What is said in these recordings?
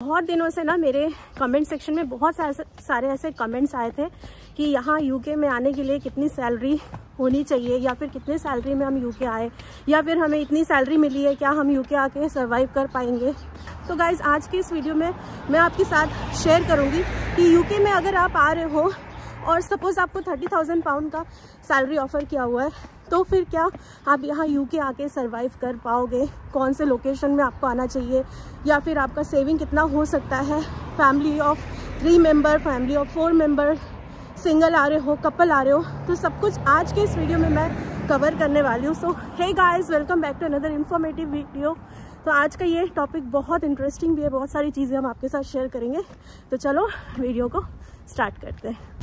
बहुत दिनों से ना मेरे कमेंट सेक्शन में बहुत सारे ऐसे कमेंट्स आए थे कि यहाँ यूके में आने के लिए कितनी सैलरी होनी चाहिए, या फिर कितने सैलरी में हम यूके आए, या फिर हमें इतनी सैलरी मिली है क्या हम यूके आके सर्वाइव कर पाएंगे। तो गाइज़ आज की इस वीडियो में मैं आपके साथ शेयर करूँगी कि यूके में अगर आप आ रहे हो और सपोज़ आपको 30,000 पाउंड का सैलरी ऑफ़र किया हुआ है, तो फिर क्या आप यहाँ यूके आके सरवाइव कर पाओगे, कौन से लोकेशन में आपको आना चाहिए, या फिर आपका सेविंग कितना हो सकता है, family of 3 member, family of 4 member, single आ रहे हो, कपल आ रहे हो, तो सब कुछ आज के इस वीडियो में मैं कवर करने वाली हूँ। So hey guys, welcome back to another informative video. तो आज का ये टॉपिक बहुत इंटरेस्टिंग भी है, बहुत सारी चीज़ें हम आपके साथ शेयर करेंगे। तो चलो वीडियो को स्टार्ट करते हैं।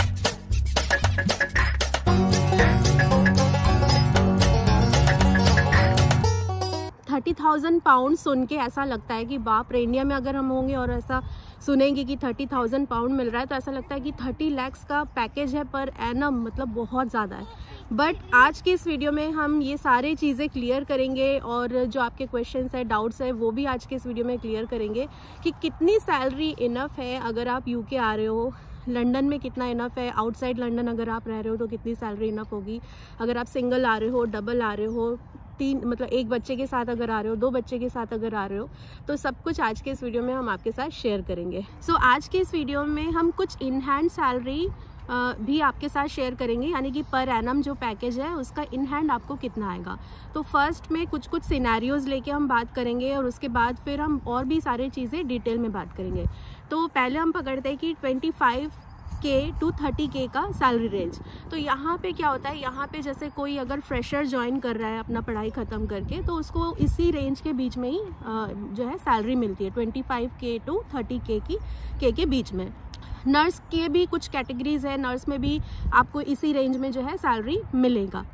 £30,000 सुन के ऐसा लगता है कि बाप रे, इंडिया में अगर हम होंगे और ऐसा सुनेंगे कि 30,000 पाउंड मिल रहा है तो ऐसा लगता है कि 30 लाख का पैकेज है पर एनम, मतलब बहुत ज़्यादा है। बट आज के इस वीडियो में हम ये सारी चीज़ें क्लियर करेंगे और जो आपके क्वेश्चंस है, डाउट्स है, वो भी आज के इस वीडियो में क्लियर करेंगे कि कितनी सैलरी इनफ है अगर आप यूके आ रहे हो, लंदन में कितना इनफ है, आउटसाइड लंदन अगर आप रह रहे हो तो कितनी सैलरी इनफ होगी, अगर आप सिंगल आ रहे हो, डबल आ रहे हो, 3 मतलब 1 बच्चे के साथ अगर आ रहे हो, 2 बच्चे के साथ अगर आ रहे हो, तो सब कुछ आज के इस वीडियो में हम आपके साथ शेयर करेंगे। सो आज के इस वीडियो में हम कुछ इन हैंड सैलरी भी आपके साथ शेयर करेंगे, यानी कि पर एनम जो पैकेज है उसका इन हैंड आपको कितना आएगा। तो फर्स्ट में कुछ सिनेरियोज लेके हम बात करेंगे और उसके बाद फिर हम और भी सारी चीज़ें डिटेल में बात करेंगे। तो पहले हम पकड़ते हैं कि 25K to 30K का सैलरी रेंज। तो यहाँ पे क्या होता है, यहाँ पे जैसे कोई अगर फ्रेशर ज्वाइन कर रहा है अपना पढ़ाई ख़त्म करके, तो उसको इसी रेंज के बीच में ही जो है सैलरी मिलती है, 25K to 30K के बीच में। नर्स के भी कुछ कैटेगरीज है, नर्स में भी आपको इसी रेंज में जो है सैलरी मिलेगा।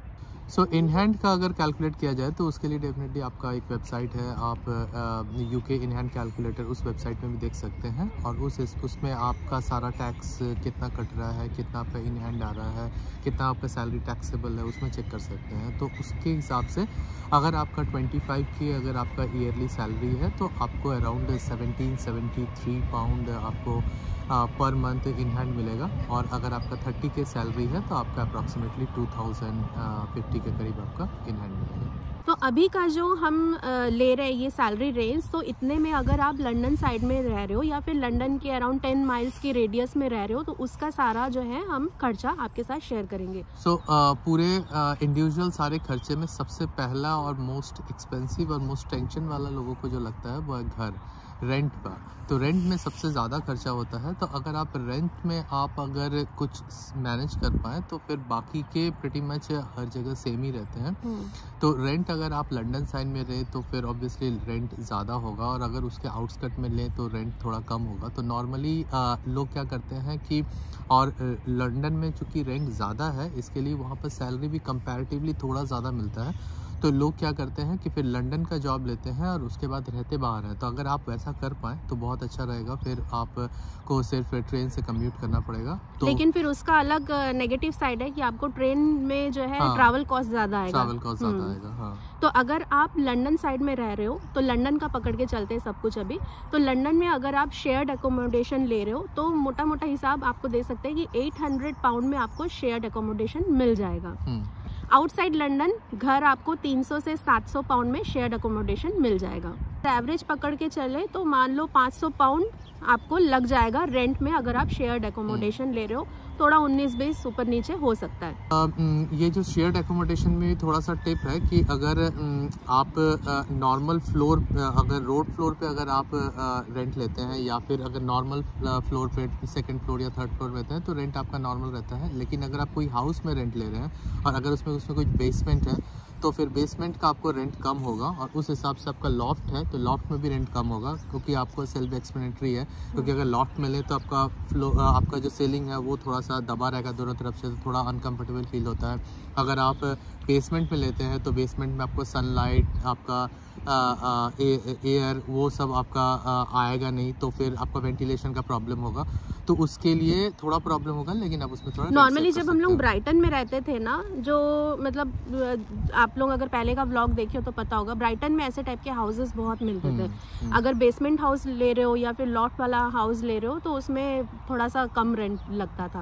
सो इन हैंड का अगर कैलकुलेट किया जाए तो उसके लिए डेफिनेटली आपका एक वेबसाइट है, आप यूके इन हैंड कैलकुलेटर उस वेबसाइट में भी देख सकते हैं और उसमें आपका सारा टैक्स कितना कट रहा है, कितना आपका इन हैंड आ रहा है, कितना आपका सैलरी टैक्सेबल है, उसमें चेक कर सकते हैं। तो उसके हिसाब से अगर आपका 25K अगर आपका ईयरली सैलरी है तो आपको अराउंड 1773 पाउंड आपको पर मंथ इन हैंड मिलेगा, और अगर आपका 30K सैलरी है तो आपका अप्रॉक्सीमेटली 2050 के करीब आपका इन हैंड मिलेगा। तो अभी का जो हम ले रहे हैं ये सैलरी रेंज, तो इतने में अगर आप लंदन साइड में रह रहे हो या फिर लंदन के अराउंड 10 माइल्स की रेडियस में रह रहे हो, तो उसका सारा जो है हम खर्चा आपके साथ शेयर करेंगे। सो पूरे इंडिविजुअल सारे खर्चे में सबसे पहला और मोस्ट एक्सपेंसिव और मोस्ट टेंशन वाला लोगों को जो लगता है वो है घर, रेंट का। तो रेंट में सबसे ज़्यादा खर्चा होता है। तो अगर आप रेंट में आप अगर कुछ मैनेज कर पाएँ तो फिर बाकी के प्रीटी मच हर जगह सेम ही रहते हैं। तो रेंट अगर आप लंदन साइड में रहे तो फिर ऑब्वियसली रेंट ज़्यादा होगा, और अगर उसके आउटस्कर्ट में लें तो रेंट थोड़ा कम होगा। तो नॉर्मली लोग क्या करते हैं कि, और लंदन में चूँकि रेंट ज़्यादा है इसके लिए वहाँ पर सैलरी भी कंपैरेटिवली थोड़ा ज़्यादा मिलता है। तो लोग क्या करते हैं कि फिर लंदन का जॉब लेते हैं और उसके बाद रहते बाहर हैं। तो अगर आप वैसा कर पाएँ तो बहुत अच्छा रहेगा। फिर आपको सिर्फ ट्रेन से कम्यूट करना पड़ेगा। तो लेकिन फिर उसका अलग नेगेटिव साइड है कि आपको ट्रेन में जो है ट्रैवल कॉस्ट ज़्यादा आएगा। हाँ। तो अगर आप लंदन साइड में रह रहे हो तो लंदन का पकड़ के चलते हैं सब कुछ अभी। तो लंदन में अगर आप शेयर्ड एकोमोडेशन ले रहे हो तो मोटा मोटा हिसाब आपको दे सकते हैं कि 800 पाउंड में आपको शेयर्ड एकोमोडेशन मिल जाएगा। आउटसाइड लंदन घर आपको 300 से 700 पाउंड में शेयर्ड एकोमोडेशन मिल जाएगा। एवरेज पकड़ के चले तो मान लो 500 पाउंड आपको लग जाएगा रेंट में अगर आप शेयर्ड एकोमोडेशन ले रहे हो। थोड़ा 19-20 ऊपर नीचे हो सकता है। ये जो शेयर्ड एकोमोडेशन में थोड़ा सा टिप है कि अगर आप नॉर्मल फ्लोर, अगर रोड फ्लोर पे अगर आप रेंट लेते हैं, या फिर अगर नॉर्मल फ्लोर पे 2nd फ्लोर या 3rd फ्लोर रहते हैं तो रेंट आपका नॉर्मल रहता है। लेकिन अगर आप कोई हाउस में रेंट ले रहे हैं और अगर उसमें कोई बेसमेंट है तो फिर बेसमेंट का आपको रेंट कम होगा, और उस हिसाब से आपका लॉफ्ट है तो लॉफ्ट में भी रेंट कम होगा, क्योंकि आपको सेल्फ एक्सप्लेनेटरी है। क्योंकि अगर लॉफ्ट मिले तो आपका जो सीलिंग है वो थोड़ा सा दबा रहेगा दोनों तरफ से, तो थोड़ा अनकंफर्टेबल फील होता है। अगर आप बेसमेंट में लेते हैं तो बेसमेंट में आपको सनलाइट, आपका एयर, वो सब आपका आएगा नहीं, तो फिर आपका वेंटिलेशन का प्रॉब्लम होगा, तो उसके लिए थोड़ा प्रॉब्लम होगा, लेकिन अब उसमें थोड़ा नॉर्मली जब हम लोग ब्राइटन में रहते थे ना, जो मतलब आप लोग अगर पहले का व्लॉग देखे हो तो पता होगा, ब्राइटन में ऐसे टाइप के हाउसेस बहुत मिलते थे। अगर बेसमेंट हाउस ले रहे हो या फिर लॉफ्ट वाला हाउस ले रहे हो तो उसमें थोड़ा सा कम रेंट लगता था।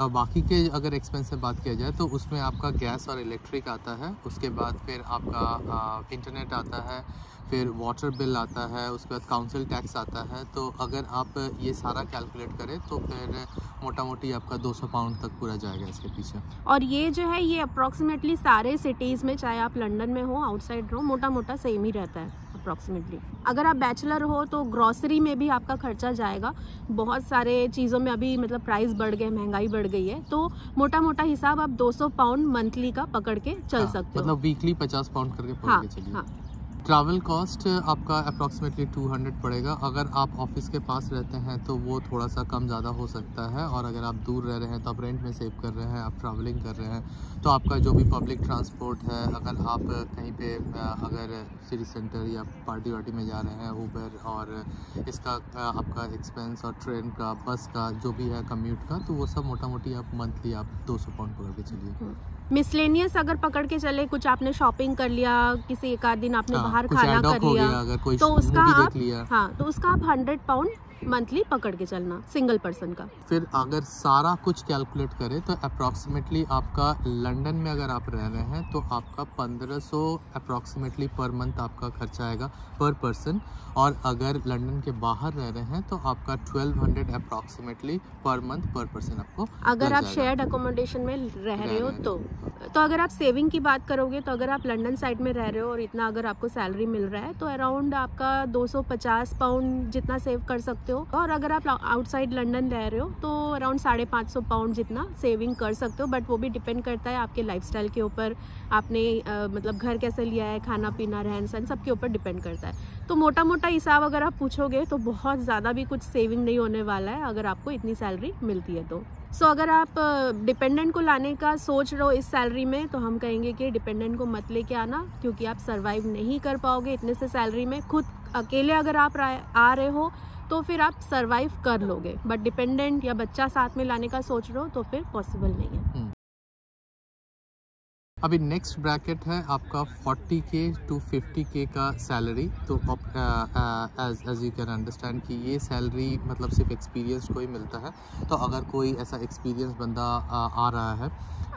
बाकी के अगर एक्सपेंस से बात किया जाए तो उसमें आपका गैस और इलेक्ट्रिक आता है, उसके बाद फिर आपका इंटरनेट आता है, फिर वाटर बिल आता है, उसके बाद काउंसिल टैक्स आता है। तो अगर आप ये सारा कैलकुलेट करें तो फिर मोटा मोटी आपका 200 पाउंड तक पूरा जाएगा इसके पीछे। और ये जो है ये अप्रॉक्सीमेटली सारे सिटीज़ में, चाहे आप लंदन में हो, आउटसाइड रहो, मोटा मोटा सेम ही रहता है अप्रॉक्सीमेटली। अगर आप बैचलर हो तो ग्रॉसरी में भी आपका खर्चा जाएगा। बहुत सारे चीज़ों में अभी मतलब प्राइस बढ़ गए, महंगाई बढ़ गई है, तो मोटा मोटा हिसाब आप 200 पाउंड मंथली का पकड़ के चल सकते हो। मतलब वीकली 50 पाउंड करके पकड़ के चलिए। ट्रैवल कॉस्ट आपका अप्रॉक्सीमेटली 200 पड़ेगा। अगर आप ऑफिस के पास रहते हैं तो वो थोड़ा सा कम ज़्यादा हो सकता है, और अगर आप दूर रह रहे हैं तो आप रेंट में सेव कर रहे हैं, आप ट्रैवलिंग कर रहे हैं तो आपका जो भी पब्लिक ट्रांसपोर्ट है, अगर आप कहीं पे अगर सिटी सेंटर या पार्टी वार्टी में जा रहे हैं, ऊबर और इसका आपका एक्सपेंस, और ट्रेन का, बस का जो भी है कम्यूट का, तो वो सब मोटा मोटी आप मंथली आप 200 पाउंड पकड़ के चलिए। मिसलेनियस अगर पकड़ के चले, कुछ आपने शॉपिंग कर लिया, किसी एक आध दिन आपने बाहर खाना कर लिया, अगर कोई तो उसका आप हाँ तो उसका आप 100 पाउंड मंथली पकड़ के चलना, सिंगल पर्सन का। फिर अगर सारा कुछ कैलकुलेट करें तो अप्रॉक्सीमेटली आपका लंदन में अगर आप रह रहे हैं तो आपका 1500 अप्रॉक्सीमेटली पर मंथ आपका खर्चा आएगा पर पर्सन, और अगर लंदन के बाहर रह रहे हैं तो आपका 1200 अप्रॉक्सीमेटली पर मंथ पर पर्सन आपको, अगर आप शेयर्ड अकोमोडेशन में रह रहे हो तो अगर आप सेविंग की बात करोगे तो अगर आप लंदन साइड में रह रहे हो और इतना अगर आपको सैलरी मिल रहा है तो अराउंड आपका 250 पाउंड जितना सेव कर सकते हो, और अगर आप आउटसाइड लंदन रह रहे हो तो अराउंड 550 पाउंड जितना सेविंग कर सकते हो। बट वो भी डिपेंड करता है आपके लाइफस्टाइल के ऊपर, आपने मतलब घर कैसे लिया है, खाना पीना, रहन सहन, सबके ऊपर डिपेंड करता है। तो मोटा मोटा हिसाब अगर आप पूछोगे तो बहुत ज़्यादा भी कुछ सेविंग नहीं होने वाला है अगर आपको इतनी सैलरी मिलती है तो। अगर आप डिपेंडेंट को लाने का सोच रहे हो इस सैलरी में, तो हम कहेंगे कि डिपेंडेंट को मत लेके आना, क्योंकि आप सर्वाइव नहीं कर पाओगे इतने से सैलरी में। खुद अकेले अगर आप आ रहे हो तो फिर आप सर्वाइव कर लोगे, बट डिपेंडेंट या बच्चा साथ में लाने का सोच रहे हो तो फिर पॉसिबल नहीं है। अभी नेक्स्ट ब्रैकेट है आपका 40K to 50K का सैलरी। तो एज यू कैन अंडरस्टैंड कि ये सैलरी मतलब सिर्फ एक्सपीरियंस को ही मिलता है। तो अगर कोई ऐसा एक्सपीरियंस बंदा आ रहा है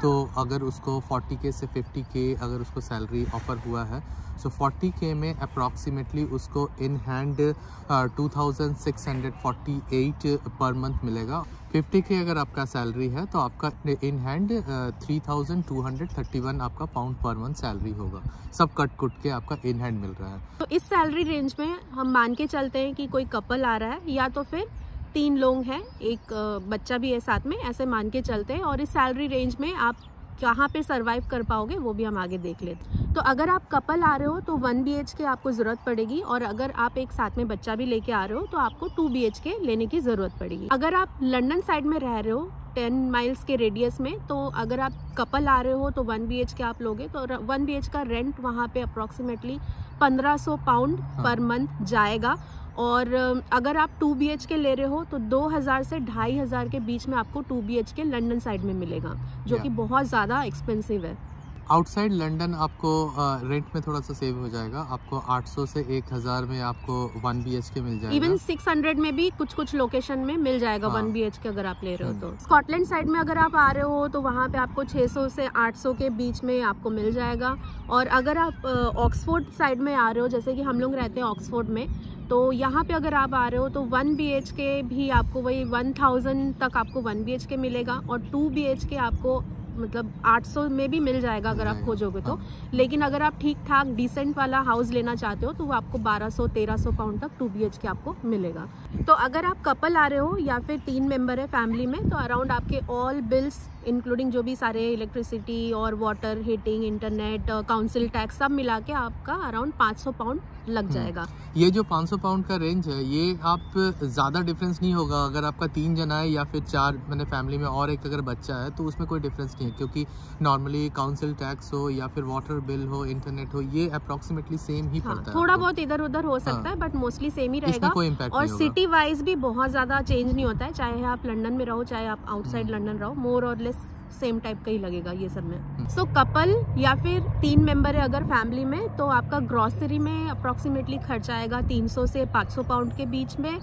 तो अगर उसको 40K से 50K अगर उसको सैलरी ऑफर हुआ है, सो 40K में अप्रॉक्सीमेटली उसको इन हैंड 2648 पर मंथ मिलेगा। 50K अगर आपका सैलरी है तो आपका इन हैंड 3231 आपका पाउंड पर मंथ सैलरी होगा। सब कट कुट के आपका इन हैंड मिल रहा है। तो इस सैलरी रेंज में हम मान के चलते हैं कि कोई कपल आ रहा है या तो फिर 3 लोग हैं, एक बच्चा भी है साथ में, ऐसे मान के चलते हैं। और इस सैलरी रेंज में आप कहाँ पे सरवाइव कर पाओगे वो भी हम आगे देख लेते हैं। तो अगर आप कपल आ रहे हो तो 1 BHK आपको ज़रूरत पड़ेगी, और अगर आप एक साथ में बच्चा भी लेके आ रहे हो तो आपको 2 BHK लेने की ज़रूरत पड़ेगी। अगर आप लंदन साइड में रह रहे हो 10 माइल्स के रेडियस में, तो अगर आप कपल आ रहे हो तो 1 BHK आप लोगे तो 1 BHK का रेंट वहाँ पे अप्रॉक्सीमेटली 1500 पाउंड पर मंथ जाएगा। और अगर आप 2 BHK ले रहे हो तो 2000 से 2500 के बीच में आपको 2 BHK लंदन साइड में मिलेगा, जो कि बहुत ज़्यादा एक्सपेंसिव है। आउटसाइड लंदन आपको रेंट में थोड़ा सा सेव हो जाएगा। आपको 800 से 1000 में आपको 1 BHK मिल जाएगा। इवन 600 में भी कुछ लोकेशन में मिल जाएगा 1 BHK अगर आप ले रहे हो तो। स्कॉटलैंड साइड में अगर आप आ रहे हो तो वहाँ पे आपको 600 से 800 के बीच में आपको मिल जाएगा। और अगर आप ऑक्सफोर्ड साइड में आ रहे हो, जैसे कि हम लोग रहते हैं ऑक्सफोर्ड में, तो यहाँ पे अगर आप आ रहे हो तो 1 BHK भी आपको वही 1000 तक आपको 1 BHK मिलेगा, और 2 BHK आपको मतलब 800 में भी मिल जाएगा अगर आप खोजोगे तो। लेकिन अगर आप ठीक ठाक डिसेंट वाला हाउस लेना चाहते हो तो वो आपको 1200-1300 पाउंड तक 2 BHK आपको मिलेगा। तो अगर आप कपल आ रहे हो या फिर 3 मेंबर है फैमिली में, तो अराउंड आपके ऑल बिल्स इंक्लूडिंग जो भी सारे इलेक्ट्रिसिटी और water, heating, internet, council tax सब मिला के आपका अराउंड 500 पाउंड लग जाएगा। ये जो 500 पाउंड का रेंज है, ये आप ज़्यादा डिफरेंस नहीं होगा अगर आपका 3 जना है या फिर 4, मैंने फैमिली में और एक अगर बच्चा है तो उसमें कोई डिफरेंस नहीं है, क्योंकि नॉर्मली काउंसिल टैक्स हो या फिर वाटर बिल हो, इंटरनेट हो, ये अप्रोक्सीमेटली सेम ही पड़ता है। थोड़ा बहुत इधर उधर हो सकता है, बट मोस्टली सेम ही रहेगा। कोई इम्पैक्ट और नहीं होगा। सिटी वाइज भी बहुत ज़्यादा चेंज नहीं होता है, चाहे आप लंदन में रहो चाहे आप आउटसाइड लंदन रहो, मोर और लेस सेम टाइप का ही लगेगा ये सब में। सो कपल या फिर 3 मेंबर है अगर फैमिली में, तो आपका ग्रॉसरी में अप्रोक्सीमेटली खर्चा आएगा 300 से 500 पाउंड के बीच में।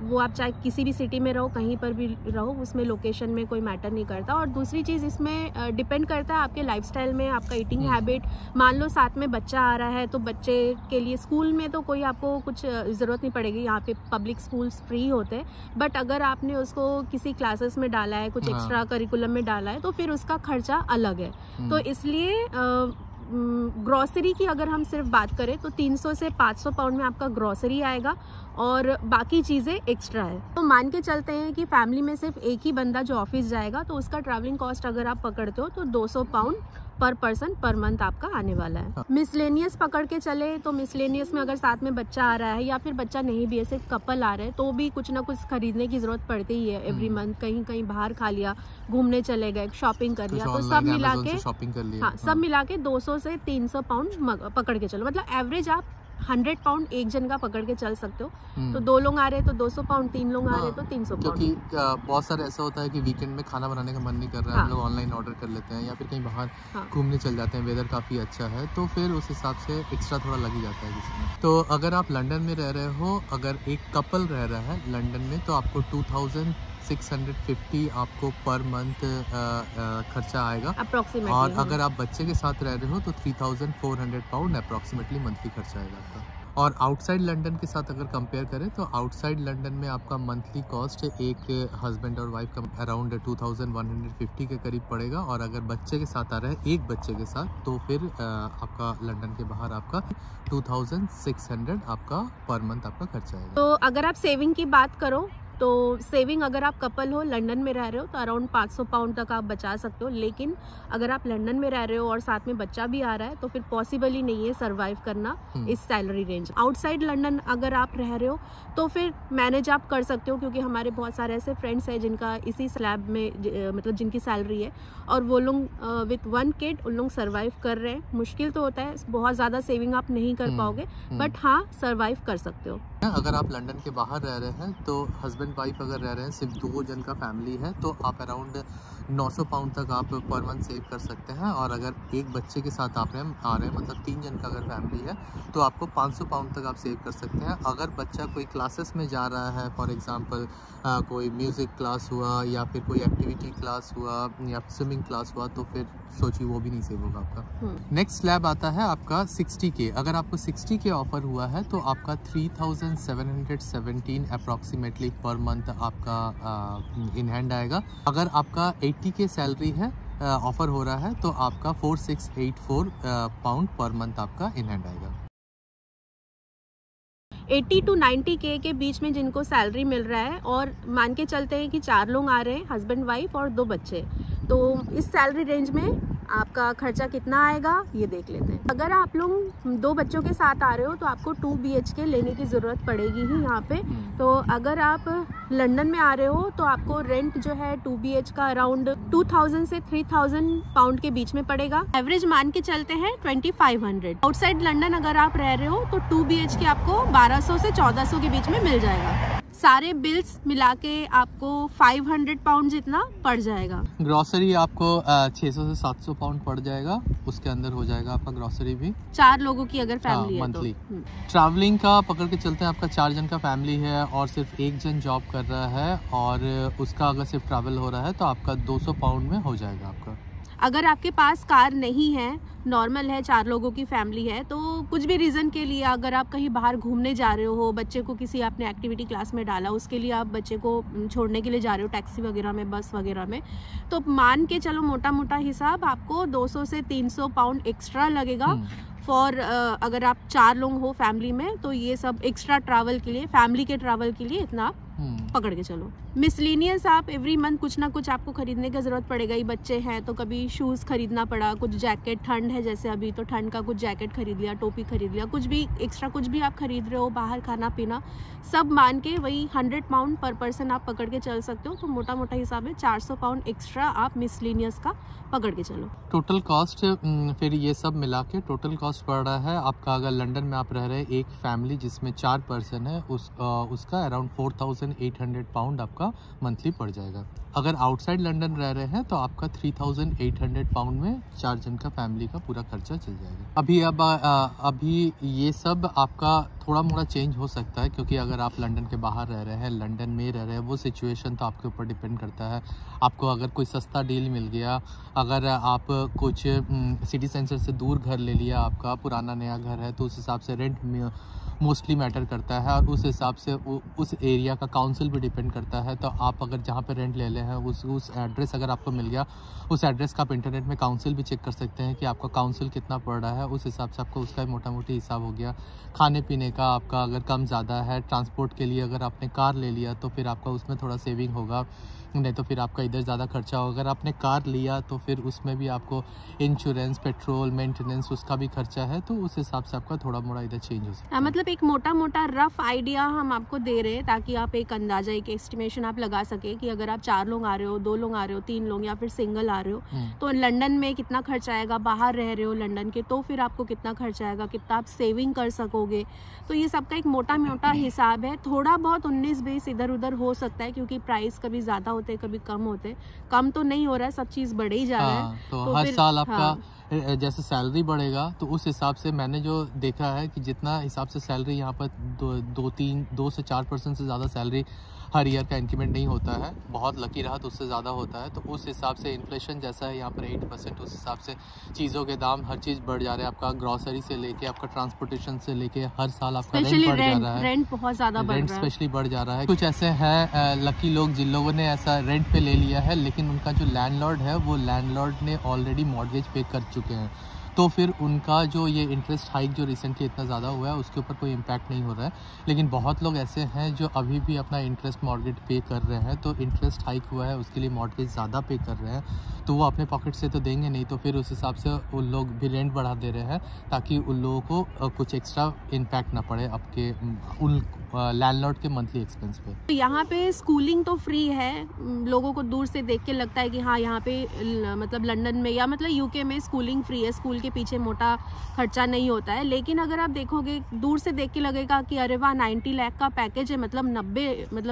वो आप चाहे किसी भी सिटी में रहो, कहीं पर भी रहो, उसमें लोकेशन में कोई मैटर नहीं करता। और दूसरी चीज़ इसमें डिपेंड करता है आपके लाइफस्टाइल में, आपका ईटिंग हैबिट। मान लो साथ में बच्चा आ रहा है तो बच्चे के लिए स्कूल में तो कोई आपको कुछ ज़रूरत नहीं पड़ेगी, यहाँ पे पब्लिक स्कूल्स फ्री होते हैं। बट अगर आपने उसको किसी क्लासेस में डाला है, कुछ एक्स्ट्रा करिकुलम में डाला है, तो फिर उसका खर्चा अलग है। तो इसलिए ग्रॉसरी की अगर हम सिर्फ बात करें तो 300 से 500 पाउंड में आपका ग्रॉसरी आएगा और बाकी चीज़ें एक्स्ट्रा है। तो मान के चलते हैं कि फैमिली में सिर्फ एक ही बंदा जो ऑफिस जाएगा, तो उसका ट्रैवलिंग कॉस्ट अगर आप पकड़ते हो तो 200 पाउंड पर पर्सन पर मंथ आपका आने वाला है। मिसलेनियस पकड़ के चले तो मिसलेनियस में अगर साथ में बच्चा आ रहा है या फिर बच्चा नहीं भी है, सिर्फ कपल आ रहे हैं, तो भी कुछ ना कुछ खरीदने की जरूरत पड़ती ही है एवरी मंथ। कहीं कहीं बाहर खा लिया, घूमने चले गए, शॉपिंग कर लिया, तो सब मिला के सब मिला के 200 से 300 पाउंड पकड़ के चलो। मतलब एवरेज आप 100 पाउंड एक जन का पकड़ के चल सकते हो। तो 2 लोग आ रहे हैं तो 200 पाउंड, 3 लोग आ रहे हैं तो 300 पाउंड। क्योंकि बहुत सारे ऐसा होता है कि वीकेंड में खाना बनाने का मन नहीं कर रहा है, हम लोग ऑनलाइन ऑर्डर कर लेते हैं या फिर कहीं बाहर घूमने चल जाते हैं, वेदर काफ़ी अच्छा है, तो फिर उस हिसाब से एक्स्ट्रा थोड़ा लग ही जाता है किसी में। तो अगर आप लंदन में रह रहे हो, अगर एक कपल रह रहा है लंदन में, तो आपको 2650 आपको पर मंथ खर्चा आएगा अप्रोक्सीमेटली। और अगर आप बच्चे के साथ रह रहे हो तो 3400 पाउंड अप्रोक्सीमेटली मंथली खर्चा आएगा आपका। और आउटसाइड लंदन के साथ अगर कंपेयर करें तो आउटसाइड लंदन में आपका मंथली कॉस्ट एक हस्बैंड और वाइफ का अराउंड 2150 के करीब पड़ेगा। और अगर बच्चे के साथ आ रहा है, एक बच्चे के साथ, तो फिर आपका लंदन के बाहर आपका 2600 आपका पर मंथ आपका खर्चा आएगा। तो अगर आप सेविंग की बात करो तो सेविंग अगर आप कपल हो, लंदन में रह रहे हो, तो अराउंड 500 पाउंड तक आप बचा सकते हो। लेकिन अगर आप लंदन में रह रहे हो और साथ में बच्चा भी आ रहा है तो फिर पॉसिबल ही नहीं है सर्वाइव करना इस सैलरी रेंज। आउटसाइड लंदन अगर आप रह रहे हो तो फिर मैनेज आप कर सकते हो, क्योंकि हमारे बहुत सारे ऐसे फ्रेंड्स हैं जिनका इसी स्लैब में मतलब जिनकी सैलरी है और वो लोग विथ 1 किड उन लोग सर्वाइव कर रहे हैं। मुश्किल तो होता है, बहुत ज़्यादा सेविंग आप नहीं कर पाओगे, बट हाँ सर्वाइव कर सकते हो। अगर आप लंदन के बाहर रह रहे हैं तो हस्बैंड वाइफ अगर रह रहे हैं, सिर्फ 2 जन का फैमिली है, तो आप अराउंड 900 पाउंड तक आप पर मंथ सेव कर सकते हैं। और अगर एक बच्चे के साथ आप आ रहे हैं मतलब 3 जन का अगर फैमिली है, तो आपको 500 पाउंड तक आप सेव कर सकते हैं। अगर बच्चा कोई क्लासेस में जा रहा है, फॉर एग्जांपल कोई म्यूज़िक क्लास हुआ या फिर कोई एक्टिविटी क्लास हुआ या स्विमिंग क्लास हुआ, तो फिर सोचिए वो भी नहीं सेव होगा आपका। नेक्स्ट स्लैब आता है आपका 60K। अगर आपको 60K ऑफर हुआ है तो आपका 3717 अप्रॉक्सीमेटली पर मंथ आपका इन हैंड आएगा। अगर आपका 80K सैलरी है ऑफर हो रहा है तो आपका 4684 पाउंड पर मंथ आपका इन हैंड आएगा। 80 to 90K के बीच में जिनको सैलरी मिल रहा है, और मान के चलते हैं कि 4 लोग आ रहे हैं, हस्बैंड वाइफ और 2 बच्चे, तो इस सैलरी रेंज में आपका खर्चा कितना आएगा ये देख लेते हैं। अगर आप लोग 2 बच्चों के साथ आ रहे हो तो आपको 2 BHK लेने की ज़रूरत पड़ेगी ही यहाँ पे। तो अगर आप लंदन में आ रहे हो तो आपको रेंट जो है 2 BH का अराउंड 2000 से 3000 पाउंड के बीच में पड़ेगा। एवरेज मान के चलते हैं 2500। आउटसाइड लंदन अगर आप रह रहे हो तो 2 BHK आपको 1200 से 1400 के बीच में मिल जाएगा। सारे बिल्स मिला के आपको 500 पाउंड जितना पड़ जाएगा। ग्रोसरी आपको 600 से 700 पाउंड पड़ जाएगा, उसके अंदर हो जाएगा आपका ग्रोसरी भी। 4 लोगों की अगर फैमिली है मंथली। ट्रैवलिंग का पकड़ के चलते हैं, आपका 4 जन का फैमिली है और सिर्फ 1 जन जॉब कर रहा है और उसका अगर सिर्फ ट्रैवल हो रहा है तो आपका 200 पाउंड में हो जाएगा आपका। अगर आपके पास कार नहीं है, नॉर्मल है, 4 लोगों की फैमिली है, तो कुछ भी रीज़न के लिए अगर आप कहीं बाहर घूमने जा रहे हो, बच्चे को किसी आपने एक्टिविटी क्लास में डाला, उसके लिए आप बच्चे को छोड़ने के लिए जा रहे हो टैक्सी वगैरह में, बस वगैरह में, तो मान के चलो मोटा मोटा हिसाब आपको 200 से 300 पाउंड एक्स्ट्रा लगेगा फॉर अगर आप 4 लोग हो फैमिली में, तो ये सब एक्स्ट्रा ट्रैवल के लिए, फैमिली के ट्रैवल के लिए इतना पकड़ के चलो। मिसलिनियस आप एवरी मंथ कुछ ना कुछ आपको खरीदने की ज़रूरत पड़ेगा ही। बच्चे हैं तो कभी शूज़ खरीदना पड़ा, कुछ जैकेट, ठंड है जैसे अभी तो ठंड का कुछ जैकेट खरीद लिया, टोपी खरीद लिया, कुछ भी एक्स्ट्रा कुछ भी आप खरीद रहे हो, बाहर खाना पीना सब मान के वही 100 पाउंड पर पर्सन आप पकड़ के चल सकते हो। तो मोटा मोटा हिसाब है 400 पाउंड एक्स्ट्रा आप मिसलिनियस का पकड़ के चलो। टोटल कॉस्ट फिर ये सब मिला के टोटल कॉस्ट पड़ रहा है आपका, अगर लंदन में आप रह रहे हैं एक फैमिली जिसमें 4 पर्सन है उसका अराउंड 4800 पाउंड आपका मंथली पड़ जाएगा। अगर आउटसाइड लंदन रह रहे हैं तो आपका 3800 पाउंड में 4 जन का फैमिली का पूरा खर्चा चल जाएगा। अभी ये सब आपका थोड़ा मोड़ा चेंज हो सकता है, क्योंकि अगर आप लंदन के बाहर रह रहे हैं, लंदन में रह रहे हैं, वो सिचुएशन तो आपके ऊपर डिपेंड करता है। आपको अगर कोई सस्ता डील मिल गया, अगर आप कुछ सिटी सेंटर से दूर घर ले लिया, आपका पुराना नया घर है, तो उस हिसाब से रेंट मोस्टली मैटर करता है, और उस हिसाब से उस एरिया का काउंसिल भी डिपेंड करता है। तो आप अगर जहाँ पे रेंट ले हैं उस एड्रेस अगर आपको मिल गया, उस एड्रेस का आप इंटरनेट में काउंसिल भी चेक कर सकते हैं कि आपका काउंसिल कितना पड़ रहा है। उस हिसाब से आपको उसका मोटा मोटी हिसाब हो गया। खाने पीने का आपका अगर कम ज़्यादा है, ट्रांसपोर्ट के लिए अगर आपने कार ले लिया तो फिर आपका उसमें थोड़ा सेविंग होगा, नहीं तो फिर आपका इधर ज़्यादा खर्चा होगा। अगर आपने कार लिया तो फिर उसमें भी आपको इंश्योरेंस, पेट्रोल, मेंटेनेंस उसका भी खर्चा है, तो उस हिसाब से आपका थोड़ा मोड़ा इधर चेंज हो सकता है। मतलब एक मोटा मोटा रफ आइडिया हम आपको दे रहे हैं ताकि आप एक अंदाजा, एक एस्टिमेशन आप लगा सके कि अगर आप 4 लोग आ रहे हो, 2 लोग आ रहे हो, 3 लोग या फिर सिंगल आ रहे हो तो लंदन में कितना खर्चा आएगा, बाहर रह रहे हो लंदन के तो फिर आपको कितना खर्चा आएगा, कितना आप सेविंग कर सकोगे। तो ये सबका एक मोटा मोटा हिसाब है। थोड़ा बहुत 19-20 इधर उधर हो सकता है, क्योंकि प्राइस कभी ज़्यादा होते हैं कभी कम होते हैं। कम तो नहीं हो रहा है, सब चीज़ बढ़े ही जा रहा है। तो हर साल आपका जैसे सैलरी बढ़ेगा तो उस हिसाब से मैंने जो देखा है कि जितना हिसाब से सैलरी यहाँ पर 2 से 4% से ज़्यादा सैलरी हर ईयर का इंक्रीमेंट नहीं होता है। बहुत लकी रहा तो उससे ज़्यादा होता है। तो उस हिसाब से इन्फ्लेशन जैसा है यहाँ पर 8%, उस हिसाब से चीज़ों के दाम हर चीज़ बढ़ जा रहे हैं। आपका ग्रॉसरी से लेके आपका ट्रांसपोर्टेशन से लेके हर साल आपका रेंट बढ़ जा रहा है। रेंट बहुत ज़्यादा बढ़ रहा है, स्पेशली बढ़ जा रहा है। कुछ ऐसे हैं लकी लोग जिन लोगों ने ऐसा रेंट पे ले लिया है, लेकिन उनका जो लैंडलॉर्ड है वो लैंडलॉर्ड ने ऑलरेडी मॉर्गेज पे कर चुके हैं, तो फिर उनका जो ये इंटरेस्ट हाइक जो रिसेंटली इतना ज़्यादा हुआ है उसके ऊपर कोई इम्पैक्ट नहीं हो रहा है। लेकिन बहुत लोग ऐसे हैं जो अभी भी अपना इंटरेस्ट मॉर्गेज पे कर रहे हैं, तो इंटरेस्ट हाइक हुआ है उसके लिए मॉर्गेज ज़्यादा पे कर रहे हैं, तो वो अपने पॉकेट से तो देंगे नहीं, तो फिर उस हिसाब से उन लोग भी रेंट बढ़ा दे रहे हैं ताकि उन लोगों को कुछ एक्स्ट्रा इम्पैक्ट ना पड़े आपके उन लैंडलॉर्ड के मंथली एक्सपेंस पे। तो यहाँ पे स्कूलिंग तो फ्री है। लोगों को दूर से देख के लगता है कि हाँ यहाँ पे मतलब लंदन में या मतलब यूके में स्कूलिंग फ्री है, स्कूल के पीछे मोटा खर्चा नहीं होता है। लेकिन अगर आप देखोगे दूर से देख के लगेगा कि अरे वाह 90 लाख का पैकेज है, मतलब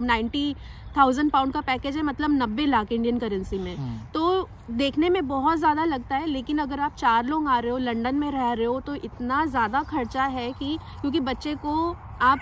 90,000 पाउंड का पैकेज है, मतलब 90 लाख इंडियन करेंसी में। तो देखने में बहुत ज़्यादा लगता है, लेकिन अगर आप 4 लोग आ रहे हो, लंदन में रह रहे हो, तो इतना ज़्यादा खर्चा है कि क्योंकि बच्चे को आप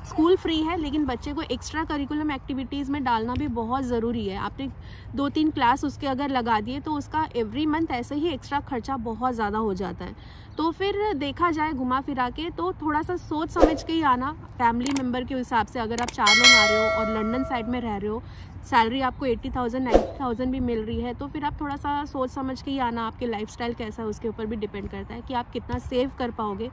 स्कूल फ्री है लेकिन बच्चे को एक्स्ट्रा करिकुलम एक्टिविटीज़ में डालना भी बहुत ज़रूरी है। आपने 2-3 क्लास उसके अगर लगा दिए तो उसका एवरी मंथ ऐसे ही एक्स्ट्रा खर्चा बहुत ज़्यादा हो जाता है। तो फिर देखा जाए घुमा फिरा के तो थोड़ा सा सोच समझ के ही आना फैमिली मेम्बर के हिसाब से। अगर आप 4 लोग आ रहे हो और लंदन साइड में रह रहे हो, सैलरी आपको 80,000 90,000 भी मिल रही है, तो फिर आप थोड़ा सा सोच समझ के ही आना। आपके लाइफस्टाइल कैसा है उसके ऊपर भी डिपेंड करता है कि आप कितना सेव कर पाओगे।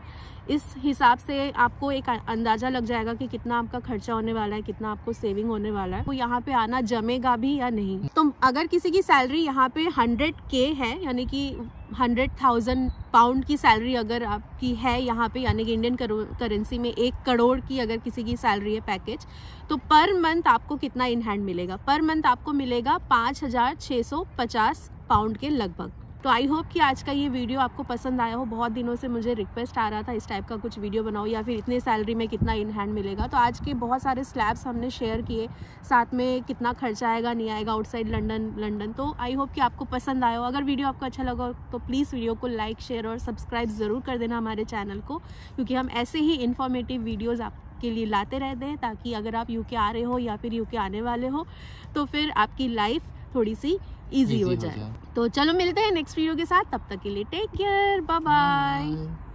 इस हिसाब से आपको एक अंदाज़ा लग जाएगा कि कितना आपका खर्चा होने वाला है, कितना आपको सेविंग होने वाला है, तो यहाँ पे आना जमेगा भी या नहीं। तो अगर किसी की सैलरी यहाँ पे 100K है, यानी कि 100,000 पाउंड की सैलरी अगर आपकी है यहाँ पे, यानी कि इंडियन करेंसी में 1 करोड़ की अगर किसी की सैलरी है पैकेज, तो पर मंथ आपको कितना इन हैंड मिलेगा? पर मंथ आपको मिलेगा 5,650 पाउंड के लगभग। तो आई होप कि आज का ये वीडियो आपको पसंद आया हो। बहुत दिनों से मुझे रिक्वेस्ट आ रहा था इस टाइप का कुछ वीडियो बनाओ या फिर इतने सैलरी में कितना इन हैंड मिलेगा। तो आज के बहुत सारे स्लैब्स हमने शेयर किए, साथ में कितना खर्चा आएगा नहीं आएगा आउटसाइड लंदन। तो आई होप कि आपको पसंद आया हो। अगर वीडियो आपको अच्छा लगा तो प्लीज़ वीडियो को लाइक, शेयर और सब्सक्राइब ज़रूर कर देना हमारे चैनल को, क्योंकि हम ऐसे ही इन्फॉर्मेटिव वीडियोज़ आपके लिए लाते रहते हैं, ताकि अगर आप यूके आ रहे हो या फिर यूके आने वाले हो तो फिर आपकी लाइफ थोड़ी सी इजी हो जाए। तो चलो मिलते हैं नेक्स्ट वीडियो के साथ, तब तक के लिए टेक केयर, बाय बाय।